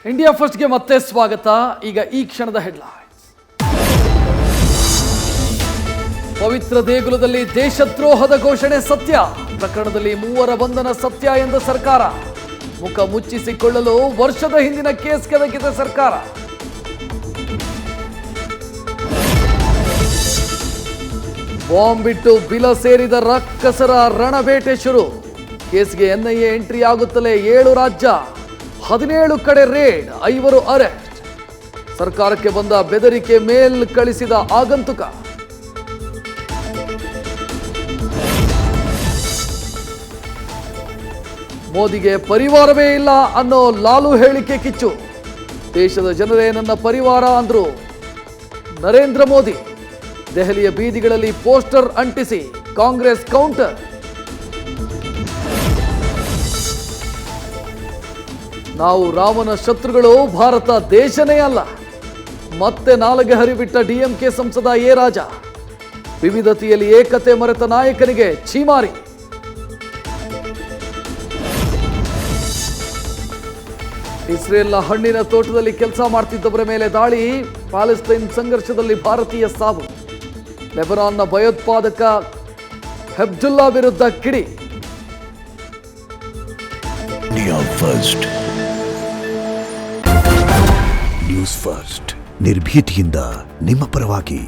India ಫಸ್ಟ್ಗೆ ಮತ್ತೆ ಸ್ವಾಗತ. ಈಗ ಈ ಕ್ಷಣದ ಹೆಡ್ಲೈನ್ಸ್. ಪವಿತ್ರ ದೇಗುಲದಲ್ಲಿ ದೇಶದ್ರೋಹದ ಘೋಷಣೆ ಸತ್ಯ. ಪ್ರಕರಣದಲ್ಲಿ 3 ಬಂಧನ ಸತ್ಯ ಎಂದ ಸರ್ಕಾರ. ಮುಖ ಮುಚ್ಚಿಸಿಕೊಳ್ಳಲು ವರ್ಷದ ಹಿಂದಿನ ಕೇಸ್ ಕೆದಕಿದ ಸರ್ಕಾರ. ಬಾಂಬ್ ಬಿಟ್ಟು ಬಿಲ ಸೇರಿದ ರಕ್ಕಸರ ರಣಬೇಟೆ ಶುರು. ಕೇಸ್ಗೆ ಎನ್ಐಎ ಎಂಟ್ರಿ ಆಗುತ್ತಲೇ 7 ರಾಜ್ಯ, 17 ಕಡೆ ರೇಡ್, 5 ಅರೆಸ್ಟ್. ಸರ್ಕಾರಕ್ಕೆ ಬಂದ ಬೆದರಿಕೆ ಮೇಲ್ ಕಳಿಸಿದ ಆಗಂತುಕ. ಮೋದಿಗೆ ಪರಿವಾರವೇ ಇಲ್ಲ ಅನ್ನೋ ಲಾಲು ಹೇಳಿಕೆ ಕಿಚ್ಚು. ದೇಶದ ಜನರೇ ನನ್ನ ಪರಿವಾರ ಅಂದ್ರು ನರೇಂದ್ರ ಮೋದಿ. ದೆಹಲಿಯ ಬೀದಿಗಳಲ್ಲಿ ಪೋಸ್ಟರ್ ಅಂಟಿಸಿ ಕಾಂಗ್ರೆಸ್ ಕೌಂಟರ್. ನಾವು ರಾಮನ ಶತ್ರುಗಳು, ಭಾರತ ದೇಶನೇ ಅಲ್ಲ. ಮತ್ತೆ ನಾಲಿಗೆ ಹರಿಬಿಟ್ಟ ಡಿಎಂಕೆ ಸಂಸದ ಎ ರಾಜ. ವಿವಿಧತೆಯಲ್ಲಿ ಏಕತೆ ಮರೆತ ನಾಯಕನಿಗೆ ಛೀಮಾರಿ. ಇಸ್ರೇಲ್ನ ಹಣ್ಣಿನ ತೋಟದಲ್ಲಿ ಕೆಲಸ ಮಾಡ್ತಿದ್ದವರ ಮೇಲೆ ದಾಳಿ. ಪ್ಯಾಲೆಸ್ತೈನ್ ಸಂಘರ್ಷದಲ್ಲಿ ಭಾರತೀಯ ಸಾವು. ಲೆಬನಾನ್ನ ಭಯೋತ್ಪಾದಕ ಹೆಬ್ಜುಲ್ಲಾ ವಿರುದ್ಧ ಕಿಡಿ. ಇಂಡಿಯಾ ಫಸ್ಟ್ ನ್ಯೂಸ್ ಫಸ್ಟ್, ನಿರ್ಭೀತಿಯಿಂದ ನಿಮ್ಮ ಪರವಾಗಿ.